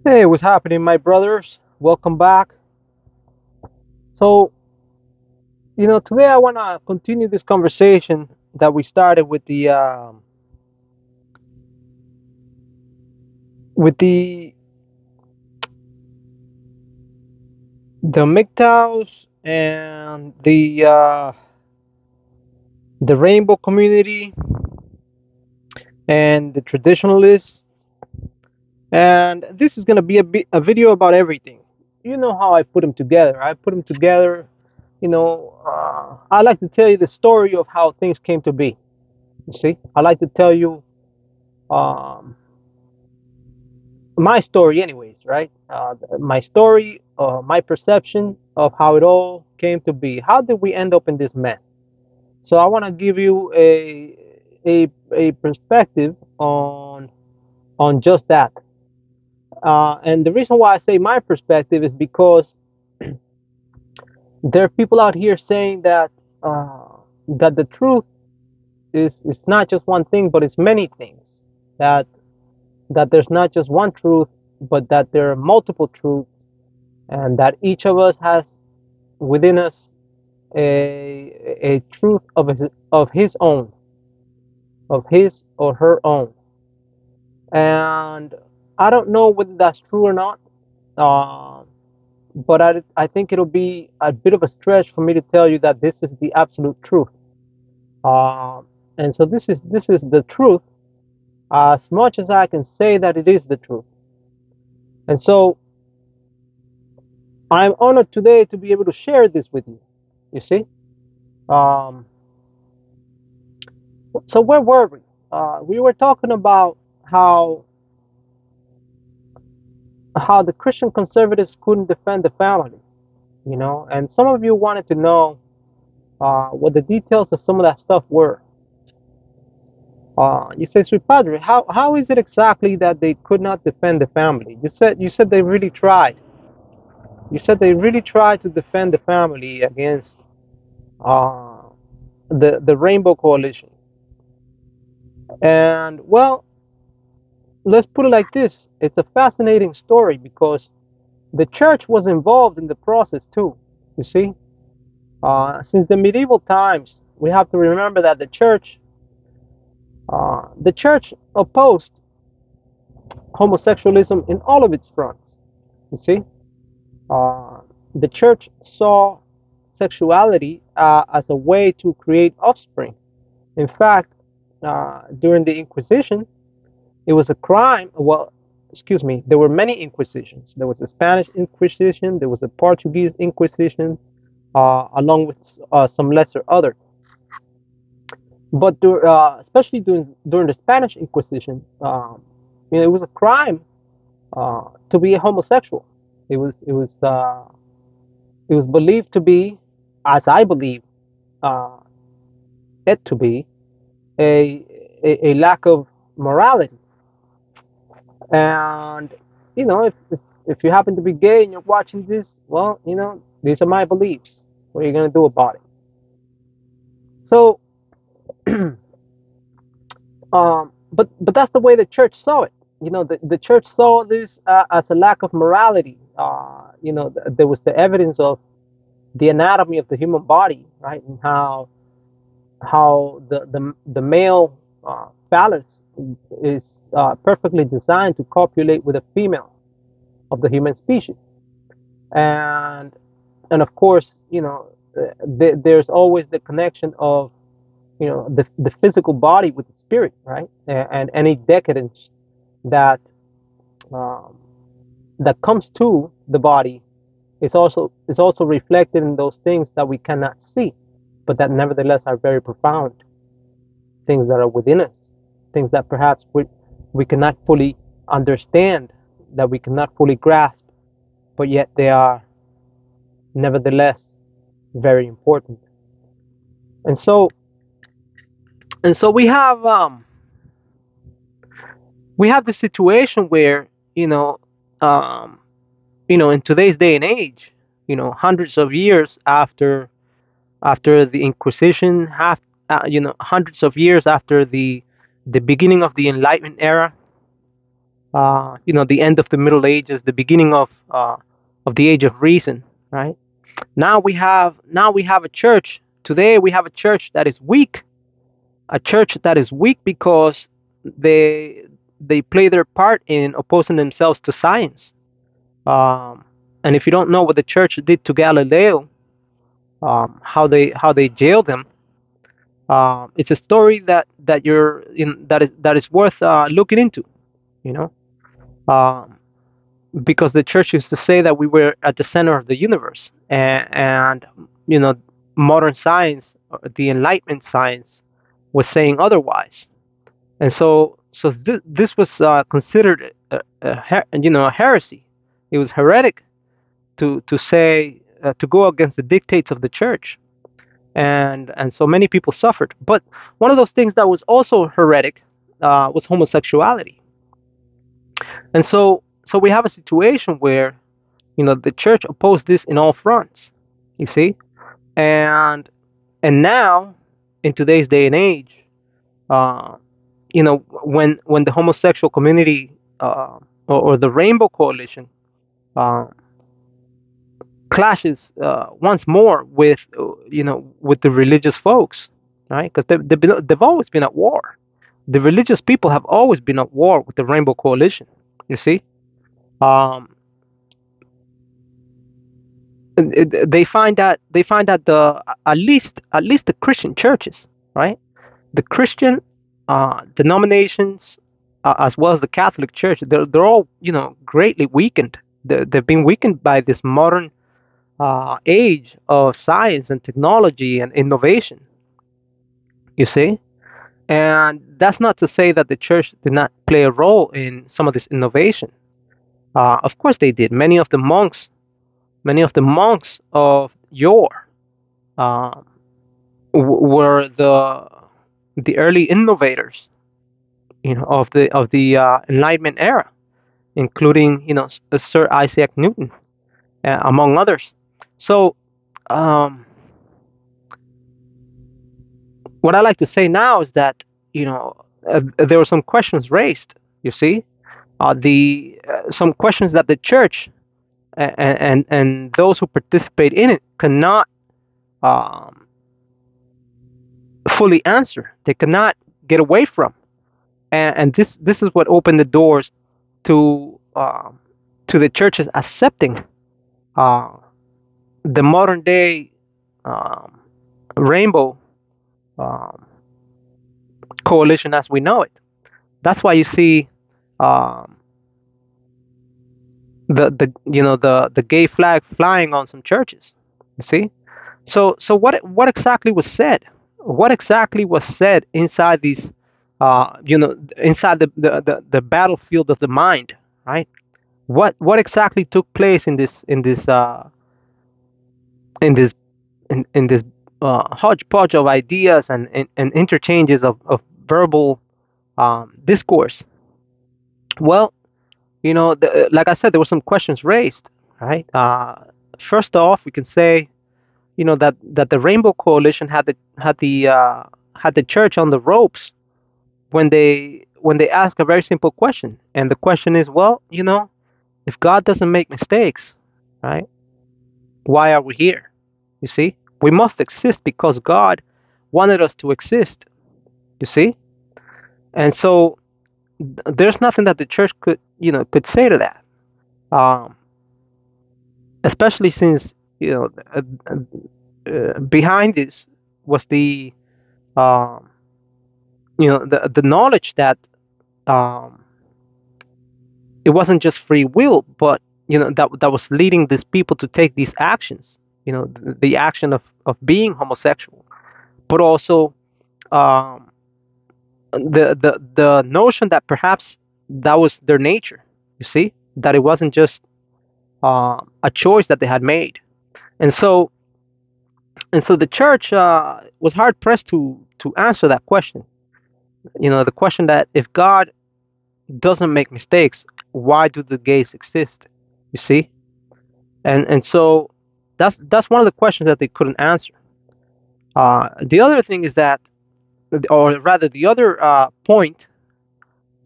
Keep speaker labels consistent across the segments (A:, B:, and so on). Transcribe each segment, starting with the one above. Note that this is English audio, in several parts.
A: Hey, what's happening, my brothers? Welcome back. So, today I want to continue this conversation that we started with the MGTOWs and the rainbow community and the traditionalists. And this is gonna be a video about everything. You know how I put them together. I put them together. I like to tell you the story of how things came to be. You see, I like to tell you. Um, my story anyways, right? My story, my perception of how it all came to be. How did we end up in this mess? So I want to give you a perspective on just that. And the reason why I say my perspective is because there are people out here saying that the truth is not just one thing, but it's many things. That that there's not just one truth, but that there are multiple truths, and that each of us has within us a truth of his own, of his or her own. And I don't know whether that's true or not, uh, but I think it'll be a bit of a stretch for me to tell you that this is the absolute truth. Uh, and so this is the truth, as much as I can say that it is the truth. And so I'm honored today to be able to share this with you. You see. Um, so where were we? We were talking about how how the Christian conservatives couldn't defend the family, and some of you wanted to know what the details of some of that stuff were. You say, Sweetpadre, how is it exactly that they could not defend the family? You said they really tried. You said they really tried to defend the family against uh, the Rainbow Coalition. And well, let's put it like this: it's a fascinating story because the church was involved in the process too. You see, since the medieval times, we have to remember that the church opposed homosexualism in all of its fronts. You see, uh, the church saw sexuality as a way to create offspring. In fact, during the Inquisition, it was a crime. Well, excuse me, there were many Inquisitions. There was the Spanish Inquisition, there was the Portuguese Inquisition, along with some lesser others. But especially during the Spanish Inquisition, it was a crime to be a homosexual. It was believed to be, as I believe uh, it to be, a lack of morality. And if you happen to be gay and you're watching this, well, these are my beliefs. What are you gonna do about it? So, but that's the way the church saw it. The church saw this as a lack of morality. There was the evidence of the anatomy of the human body, right, and how the male phallus is perfectly designed to copulate with a female of the human species, and of course, there's always the connection of the physical body with the spirit, right, and any decadence that um, that comes to the body is also reflected in those things that we cannot see, but that nevertheless are very profound, things that are within us, things that perhaps we cannot fully understand, that we cannot fully grasp, but yet they are nevertheless very important. And so we have the situation where um, in today's day and age, hundreds of years after the Inquisition, hundreds of years after the beginning of the Enlightenment era, the end of the Middle Ages, the beginning of the Age of Reason, right? Now we have a church. Today we have a church that is weak, a church that is weak because they they play their part in opposing themselves to science. Um, and if you don't know what the church did to Galileo, how they jailed him, it's a story that is worth looking into. You know, um, because the church used to say that we were at the center of the universe, and you know, modern science, the Enlightenment science, was saying otherwise. And so this was considered a heresy. It was heretic to say to go against the dictates of the church, and so many people suffered. But one of those things that was also heretic was homosexuality. And so we have a situation where the church opposed this in all fronts. You see, and now in today's day and age, uh, when the homosexual community or the Rainbow Coalition uh, clashes once more with the religious folks, right? Because they've always been at war. The religious people have always been at war with the Rainbow Coalition. You see, um, they find that at least the Christian churches, right? The Christian denominations, as well as the Catholic Church, they're all greatly weakened. They've been weakened by this modern age of science and technology and innovation. You see, and that's not to say that the church did not play a role in some of this innovation. Of course, they did. Many of the monks of yore uh, were the early innovators, of the Enlightenment era, including Sir Isaac Newton, among others. So, um, what I like to say now is that there were some questions raised. You see, the some questions that the church and those who participate in it cannot um, fully answer. They cannot get away from, and this is what opened the doors to the churches accepting uh, the modern day um, rainbow um, coalition as we know it. That's why you see um, the gay flag flying on some churches. You see, so what exactly was said? What exactly was said inside these inside the battlefield of the mind, right? What exactly took place in this in this hodgepodge of ideas and interchanges of verbal discourse? Well, like I said, there were some questions raised, right? First off, we can say, that the Rainbow Coalition had the church on the ropes when they ask a very simple question, and the question is, well, if God doesn't make mistakes, right? Why are we here? You see, we must exist because God wanted us to exist. You see, and so there's nothing that the church could say to that. Um, Especially since behind this was um, the knowledge that um, it wasn't just free will, but that was leading these people to take these actions. The action of being homosexual, but also um, the notion that perhaps that was their nature. You see, that it wasn't just a choice that they had made, and so the church was hard pressed to answer that question. The question that if God doesn't make mistakes, why do the gays exist? You see, and so that's one of the questions that they couldn't answer. The other thing is that, or rather, the other point,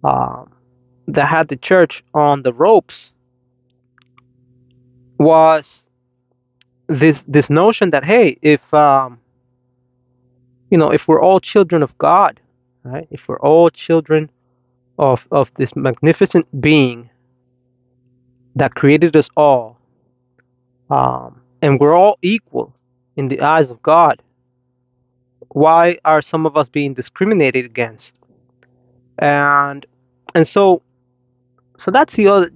A: uh, that had the church on the ropes was this notion that, hey, if if we're all children of God, right? If we're all children of this magnificent being that created us all, and we're all equal in the eyes of God, why are some of us being discriminated against? And and so that's the other,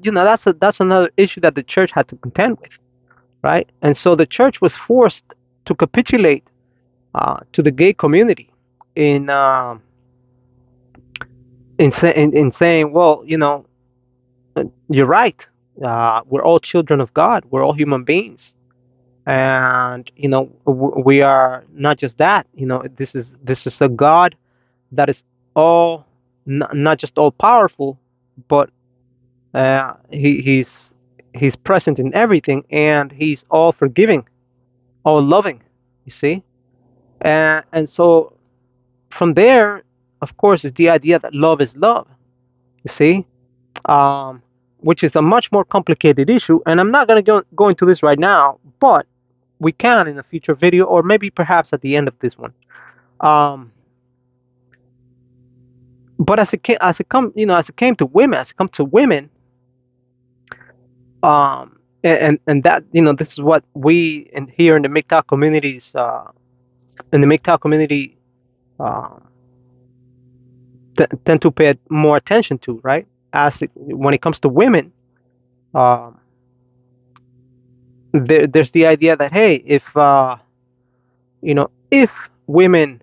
A: that's another issue that the church had to contend with, right? And so the church was forced to capitulate to the gay community in in saying, well, you're right. We're all children of God. We're all human beings, and we are not just that. This is a God that is all not just all powerful, but he's present in everything, and he's all forgiving, all loving. You see, and so from there, of course, is the idea that love is love. You see, um, which is a much more complicated issue. And I'm not going to go into this right now, but we can in a future video, or maybe perhaps at the end of this one. Um, but as it came to women, and that this is what we here in the MGTOW communities, in the MGTOW community, um, tend to pay more attention to, right? When it comes to women, um, there's the idea that, hey, if women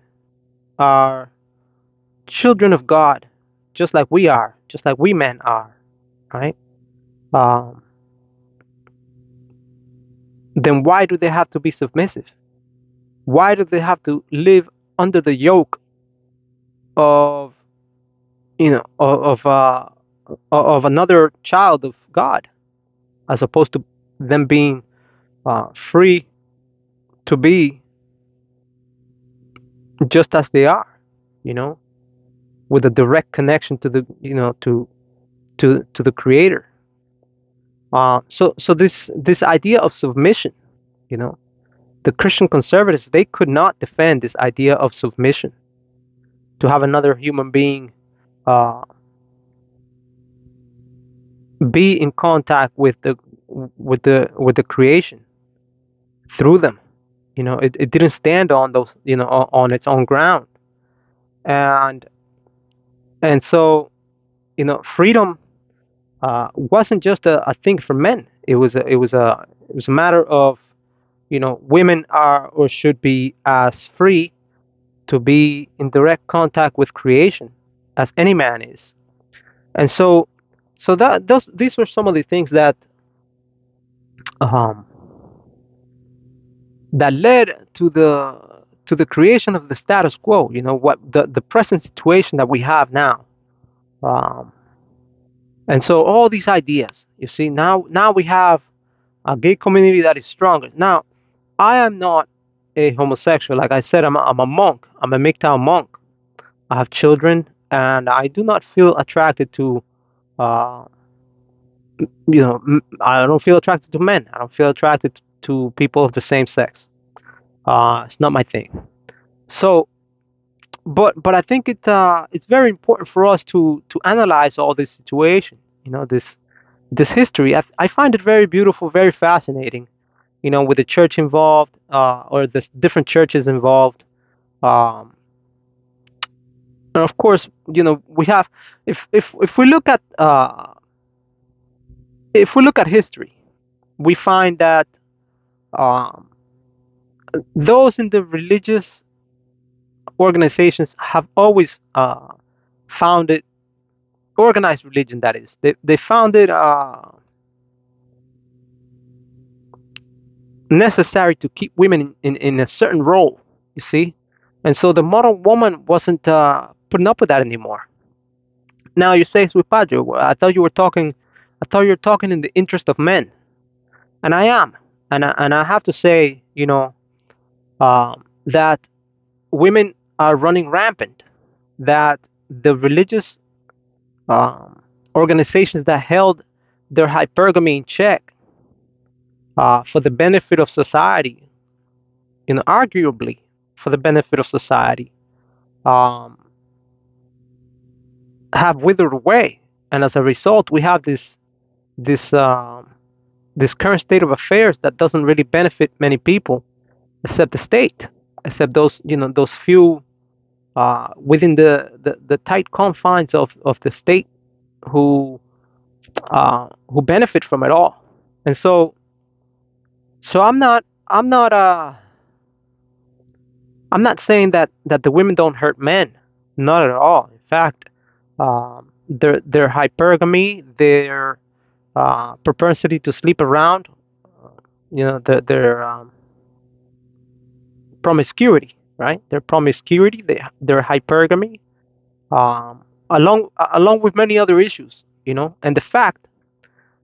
A: are children of God, just like we are, just like we men are, right? Um, then why do they have to be submissive? Why do they have to live under the yoke of you know of another child of God, as opposed to them being free to be just as they are, you know, with a direct connection to the to the Creator. So this idea of submission, you know, the Christian conservatives, they could not defend this idea of submission, to have another human being uh, be in contact with the creation through them. It didn't stand on those, on its own ground, and so freedom wasn't just a thing for men. It was a matter of, women are or should be as free to be in direct contact with creation as any man is. And so these were some of the things um, that led to the creation of the status quo. What the present situation that we have now. Um, and so all these ideas, you see, now we have a gay community that is stronger. Now, I am not a homosexual. Like I said, I'm a monk. I'm a MGTOW monk. I have children, and I do not feel attracted to, uh, I don't feel attracted to men. I don't feel attracted to people of the same sex. It's not my thing. So, but I think it's very important for us to analyze all this situation. This history. I find it very beautiful, very fascinating. With the church involved, or the different churches involved. Um, and of course, we have, if we look at history, we find that um, those in the religious organizations have always founded organized religion. That is, they found it necessary to keep women in a certain role. You see, and so the modern woman wasn't putting up with that anymore. Now you say, Sweetpadre, I thought you were talking in the interest of men, and I am, and I have to say, that women are running rampant, that the religious um, organizations that held their hypergamy in check for the benefit of society, arguably for the benefit of society, um, have withered away, and as a result, we have this this current state of affairs that doesn't really benefit many people, except the state, except those few within the tight confines of the state who benefit from it all. And so I'm not saying that the women don't hurt men, not at all. In fact, their hypergamy, their propensity to sleep around, their promiscuity, right? Their promiscuity, their hypergamy, along with many other issues, and the fact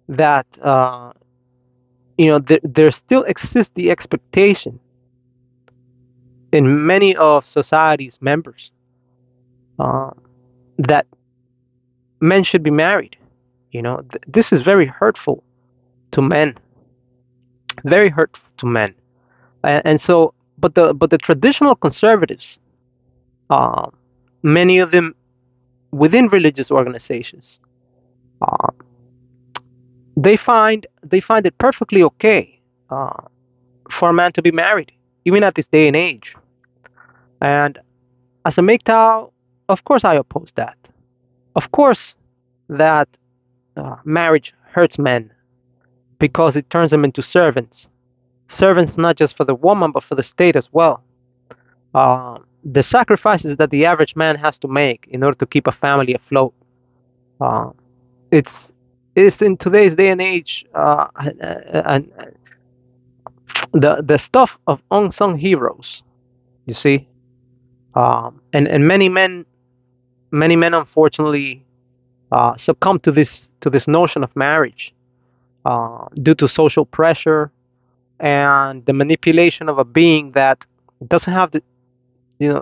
A: that there still exists the expectation in many of society's members uh, that men should be married. This is very hurtful to men, very hurtful to men, and so, but the traditional conservatives, uh, many of them within religious organizations, uh, they find it perfectly okay for a man to be married, even at this day and age. And as a MGTOW, of course I oppose that. Of course that marriage hurts men because it turns them into servants. Servants not just for the woman but for the state as well. The sacrifices that the average man has to make in order to keep a family afloat. Uh, it's it's in today's day and age, and the stuff of unsung heroes. You see, and many men unfortunately succumb to this notion of marriage due to social pressure and the manipulation of a being that doesn't have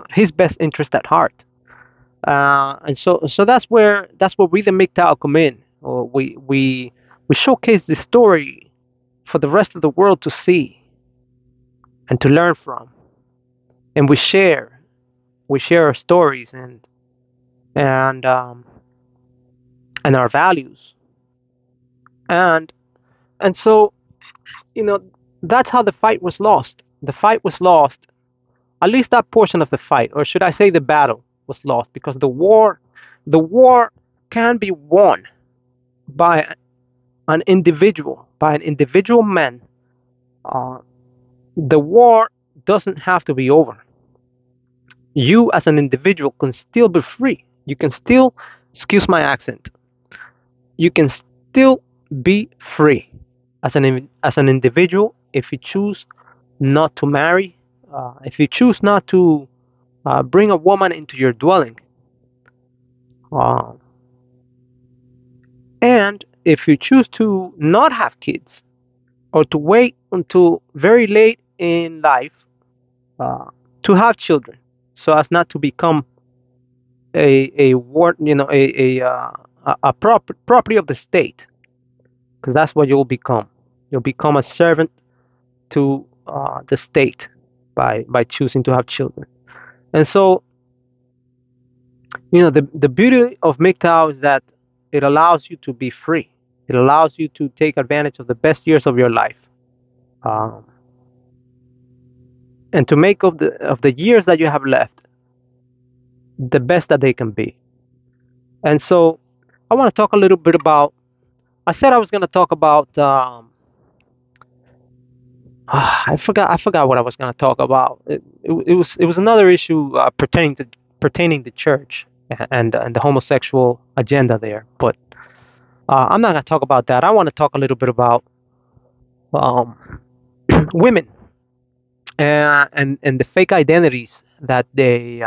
A: his best interest at heart. And so that's where we the MGTOW come in. We showcase this story for the rest of the world to see and to learn from, and we share our stories and and our values, and and so you know that's how the fight was lost. The fight was lost, at least that portion of the fight, or should I say the battle was lost, because the war can be won by an individual man. uh, the war doesn't have to be over. You as an individual can still be free. You can still, excuse my accent, you can still be free as an individual if you choose not to marry, if you choose not to bring a woman into your dwelling, uh, and if you choose to not have kids or to wait until very late in life uh, to have children, so as not to become a ward, a property of the state, because that's what you'll become. You'll become a servant to the state by choosing to have children. And so, the beauty of MGTOW is that it allows you to be free. It allows you to take advantage of the best years of your life, um, and to make of the years that you have left the best that they can be. And so, I want to talk a little bit about. I said I was going to talk about. I forgot what I was going to talk about. It was another issue pertaining to church and the homosexual agenda there. But I'm not going to talk about that. I want to talk a little bit about um, women and the fake identities that they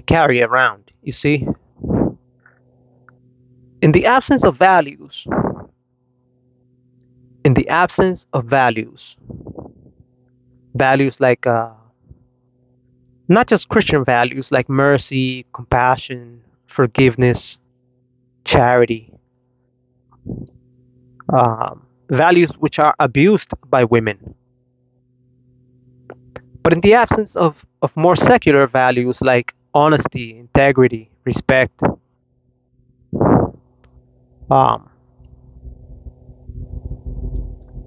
A: carry around. You see, in the absence of values, in the absence of values like not just Christian values like mercy, compassion, forgiveness, charity, values which are abused by women. But in the absence of more secular values like honesty, integrity, respect, um,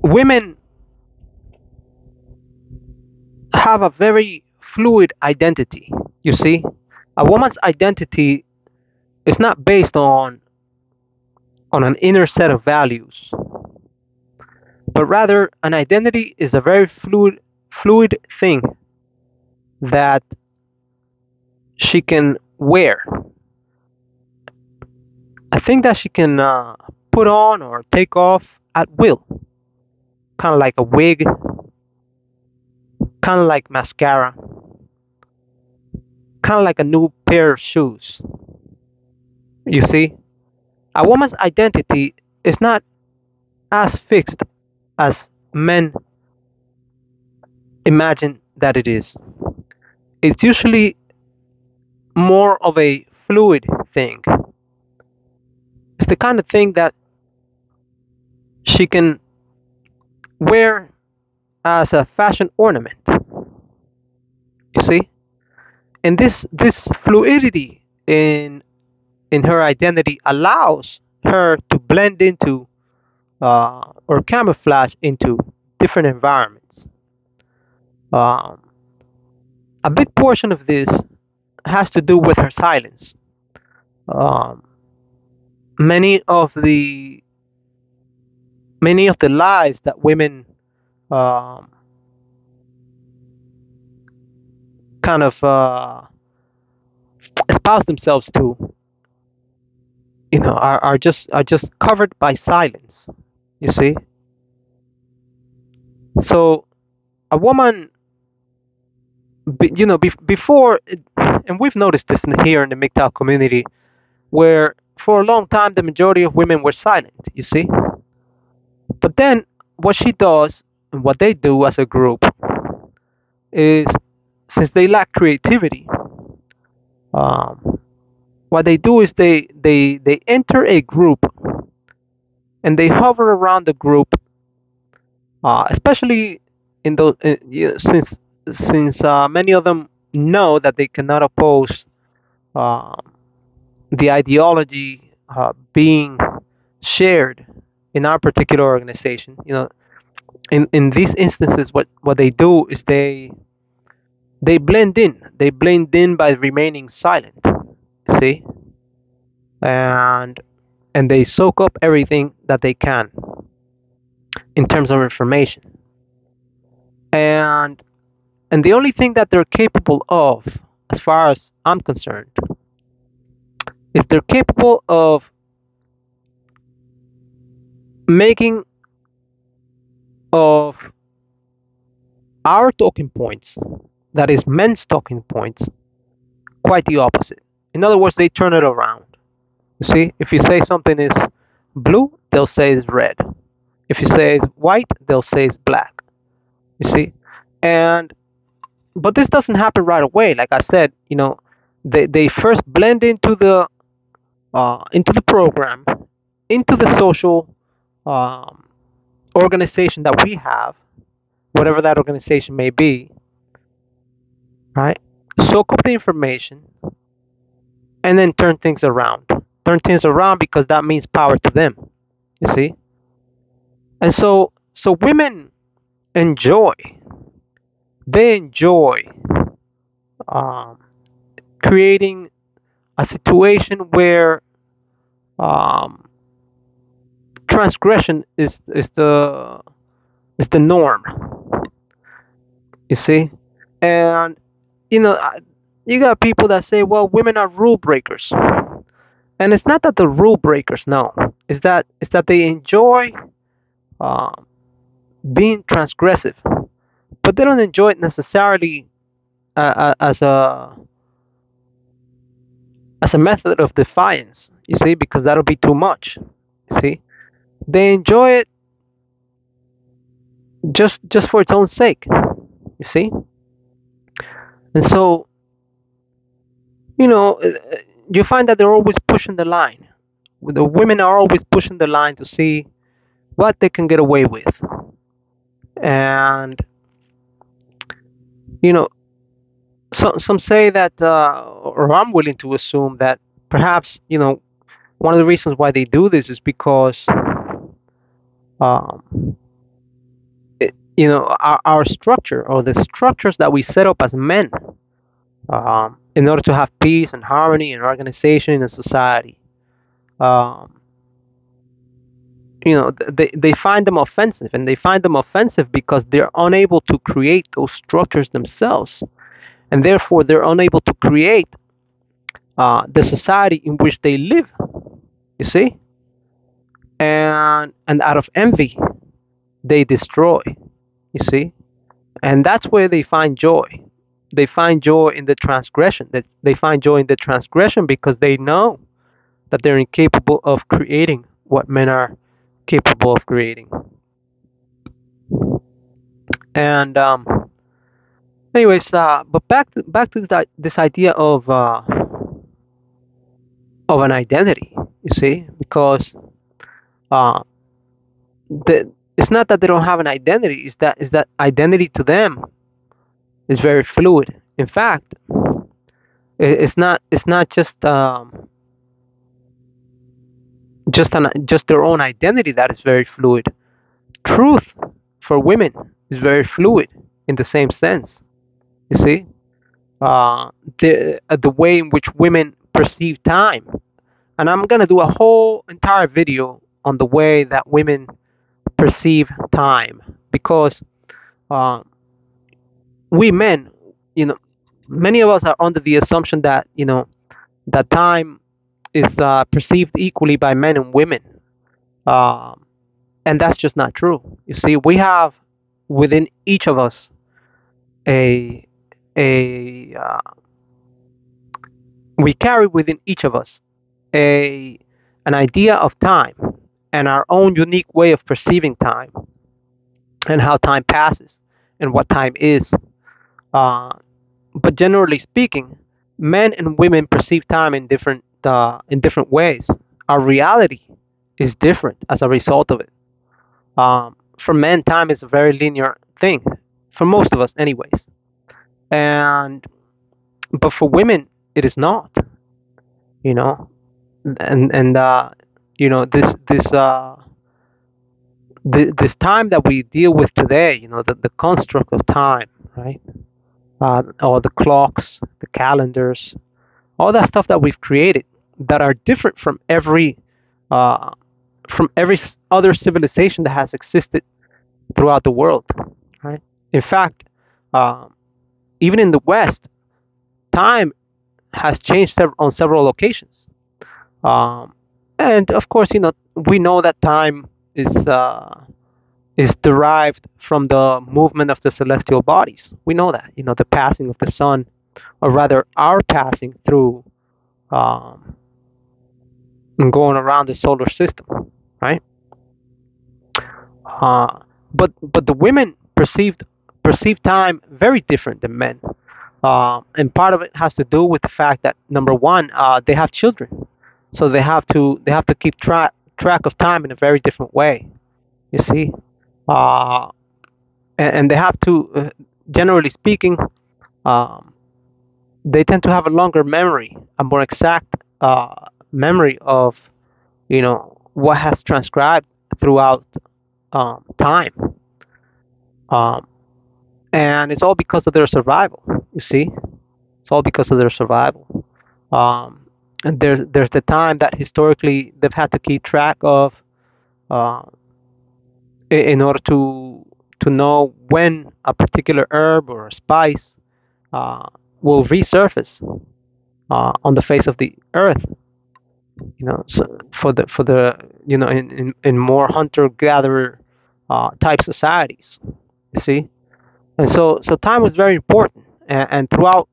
A: women have a very fluid identity. You see, a woman's identity is not based on an inner set of values, but rather an identity is a very fluid thing that she can wear. I think that she can put on or take off at will, kind of like a wig, kind of like mascara, kind of like a new pair of shoes. You see, a woman's identity is not as fixed as men imagine that it is. It's usually more of a fluid thing. It's the kind of thing that she can wear as a fashion ornament. You see, and this fluidity in her identity allows her to blend into or camouflage into different environments. Um, a big portion of this has to do with her silence. Um, many of the many of the lies that women um, kind of espouse themselves to, are just covered by silence. You see, so a woman, before, and we've noticed this here in the MGTOW community, where for a long time the majority of women were silent. You see, but then what she does and what they do as a group is, since they lack creativity, um, what they do is they enter a group and they hover around the group, especially in those since many of them know that they cannot oppose um, the ideology being shared in our particular organization. In these instances, what they do is they blend in. They blend in by remaining silent. See, and and they soak up everything that they can in terms of information. And the only thing that they're capable of, as far as I'm concerned, is they're capable of making of our talking points, that is men's talking points, quite the opposite. In other words, they turn it around. You see, if you say something is blue, they'll say it's red. If you say it's white, they'll say it's black. You see, and but this doesn't happen right away. Like I said, they first blend into the program, into the social um, organization that we have, whatever that organization may be, right? Soak up the information and then turn things around. Turn things around because that means power to them. You see, and so women enjoy. They enjoy um, creating a situation where um, transgression is the norm. You see, and you know you got people that say, well, women are rule breakers, and it's not that the rule breakers, no, it's that they enjoy uh, being transgressive, but they don't enjoy it necessarily as a method of defiance. You see, because that'll be too much. You see, they enjoy it just for its own sake. You see, and so you know, you find that they're always pushing the line. The women are always pushing the line to see what they can get away with. And you know, some say that, or I'm willing to assume that perhaps one of the reasons why they do this is because um, our structure, or the structures that we set up as men, in order to have peace and harmony and organization in a society. Um, they find them offensive, and they find them offensive because they're unable to create those structures themselves, and therefore they're unable to create the society in which they live. You see, and out of envy, they destroy. You see, and that's where they find joy. They find joy in the transgression. That they find joy in the transgression because they know that they're incapable of creating what men are capable of creating. And anyways, but back to this idea of an identity. You see, because uh, it's not that they don't have an identity. Is that identity to them is very fluid. In fact, it's not just their own identity that is very fluid. Truth for women is very fluid in the same sense. You see, the way in which women perceive time, and I'm gonna do a whole entire video on the way that women perceive time, because uh, we men, you know, many of us are under the assumption that that time is perceived equally by men and women, um, and that's just not true. You see, we have within each of us a a we carry within each of us a an idea of time and our own unique way of perceiving time and how time passes and what time is. Uh, but generally speaking, men and women perceive time in different ways. Our reality is different as a result of it. For men, time is a very linear thing, for most of us, anyways. And but for women, it is not. You know, and this time that we deal with today, the construct of time, right? All the clocks, the calendars, all that stuff that we've created that are different uh, from every other civilization that has existed throughout the world, right? In fact, um, even in the West, time has changed on several occasions. Um, and of course, we know that time is derived from the movement of the celestial bodies. We know that, the passing of the sun, or rather, our passing through um, and going around the solar system, right? Uh, but the women perceive time very different than men, and part of it has to do with the fact that number one, they have children, so they have to keep track of time in a very different way. You see, uh, and they have to, generally speaking, um, they tend to have a longer memory, a more exact memory of what has transcribed throughout time, um, and it's all because of their survival. You see, it's all because of their survival. Um, and there's the time that historically they've had to keep track of, uh, in order to know when a particular herb or a spice uh, will resurface on the face of the earth. So for the in more hunter gatherer type societies. You see, and so time was very important, and throughout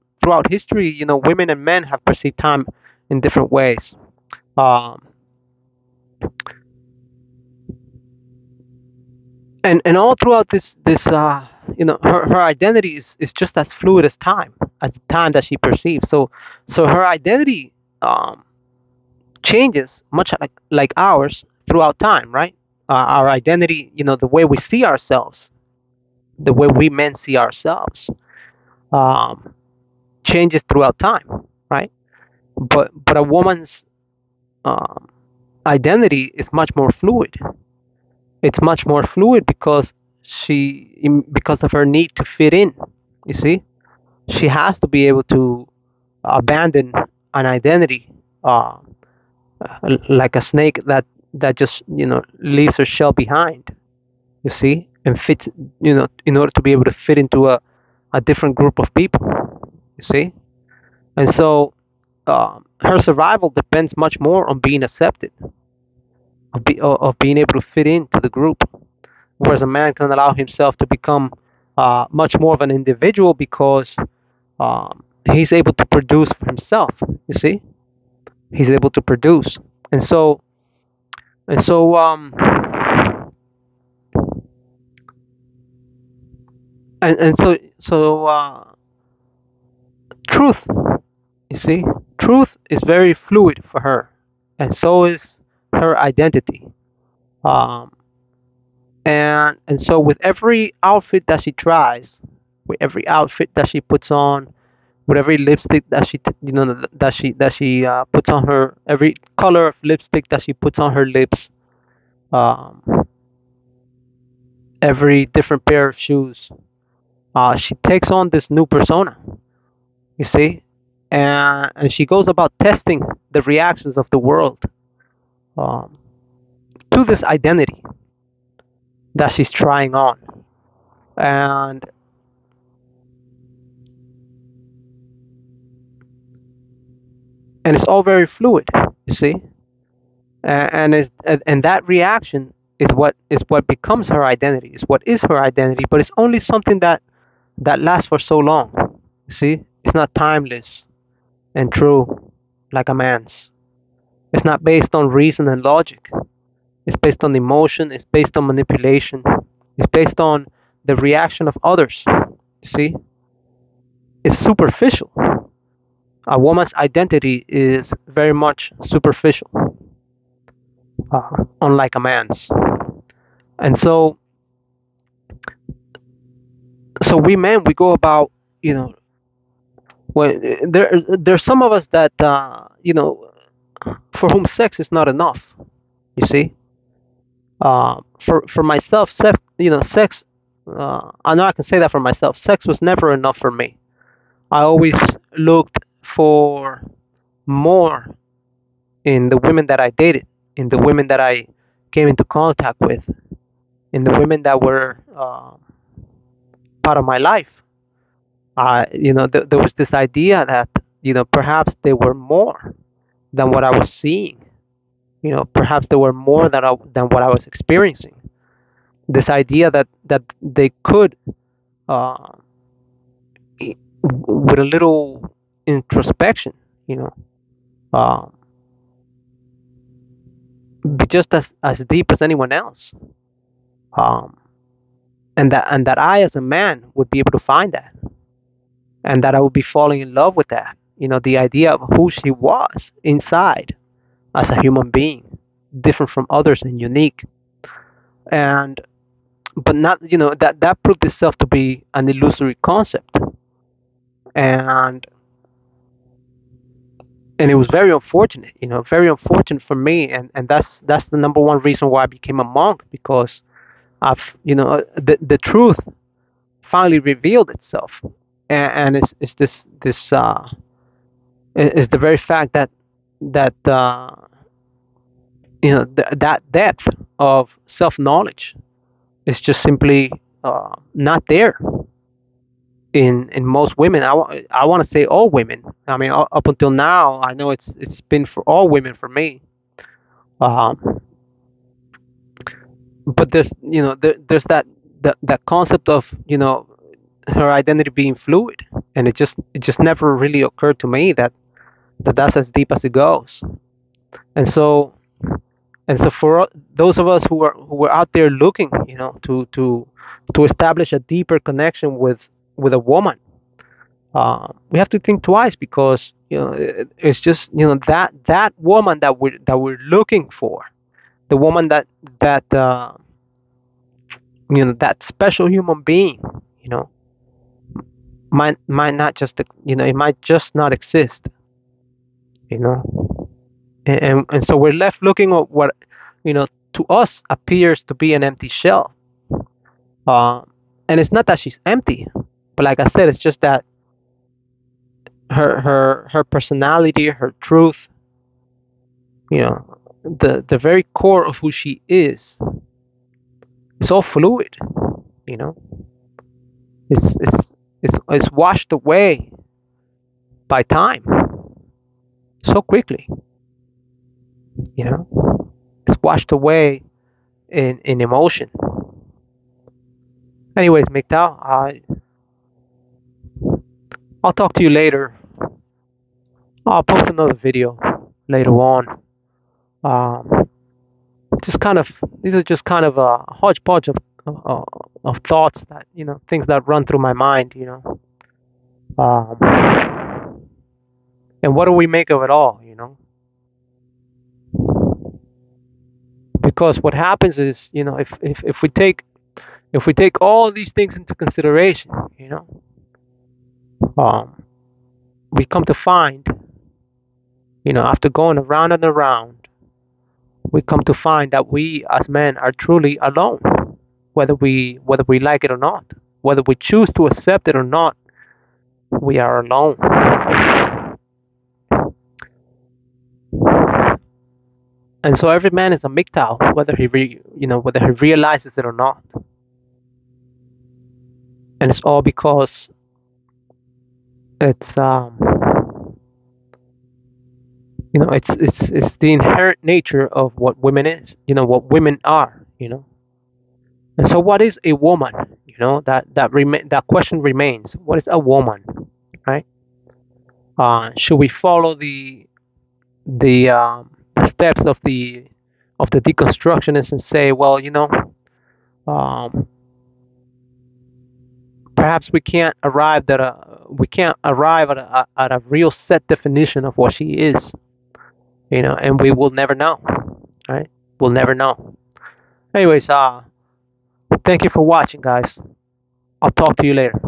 A: history, women and men have perceived time in different ways. Um, and all throughout this her identity is just as fluid as time, as the time that she perceives. So her identity um, changes much like ours throughout time, right? Our identity, the way we see ourselves, the way we men see ourselves, um, changes throughout time, right? But a woman's um, identity is much more fluid. It's much more fluid because because of her need to fit in. You see, she has to be able to abandon an identity, uh, like a snake that just leaves her shell behind. You see, and fits, in order to be able to fit into a different group of people. You see, and so her survival depends much more on being accepted, of being able to fit into the group, whereas a man can allow himself to become much more of an individual because he's able to produce for himself. You see, he's able to produce, and so and so and truth. You see, truth is very fluid for her, and so is her identity. Um, and so with every outfit that she tries, with every outfit that she puts on, with every lipstick that she puts on her, every color of lipstick that she puts on her lips, um, every different pair of shoes, she takes on this new persona. You see, and she goes about testing the reactions of the world, um, to this identity that she's trying on, and it's all very fluid. You see, and that reaction is what becomes her identity. Is what is her identity, but it's only something that lasts for so long. You see, it's not timeless and true like a man's. It's not based on reason and logic. It's based on emotion. It's based on manipulation. It's based on the reaction of others. You see, it's superficial. A woman's identity is very much superficial, unlike a man's. And so we men, we go about, when there's some of us that for whom sex is not enough. You see, for myself, sex. I know I can say that for myself. Sex was never enough for me. I always looked for more in the women that I dated, in the women that I came into contact with, in the women that were part of my life. There was this idea that perhaps they were more than what I was seeing. Perhaps they were more than what I was experiencing. This idea that they could, uh, with a little introspection, you know, uh, be just as deep as anyone else, um, and that I, as a man, would be able to find that, and that I would be falling in love with that. The idea of who she was inside as a human being, different from others and unique, and but not, that proved itself to be an illusory concept, and it was very unfortunate, very unfortunate for me, and that's the number one reason why I became a monk, because the truth finally revealed itself, and it's this is the very fact that that depth of self knowledge is just simply not there in most women. I want to say all women. I mean, up until now, I know it's been for all women for me. Um, but there's that concept of her identity being fluid, and it just never really occurred to me that's as deep as it goes. And so for those of us who are out there looking, to establish a deeper connection with a woman, we have to think twice, because it's just, that woman that we're looking for, the woman that special human being, you know might not just, it might just not exist, you know and so we're left looking at what, to us appears to be an empty shell. uh, and it's not that she's empty, but like I said, it's just that her personality, her truth, the very core of who she is all fluid. you know it's washed away by time so quickly. you know it's washed away in emotion. Anyways, MGTOW, I'll talk to you later. I'll post another video later on. Um, just kind of These are just kind of a hodgepodge of thoughts, that, things that run through my mind. Um, and what do we make of it all? Because what happens is, if we take all these things into consideration, um, we come to find, after going around and around, we come to find that we as men are truly alone, whether we like it or not, whether we choose to accept it or not. We are alone. And so every man is a MGTOW, whether he realizes it or not. And it's all because it's it's the inherent nature of what women is, what women are. And so, what is a woman? That question remains. What is a woman, right? Should we follow the steps of the deconstructionists and say, well, um, perhaps we can't arrive at a real set definition of what she is, and we will never know, right? We'll never know. Anyways, thank you for watching, guys. I'll talk to you later.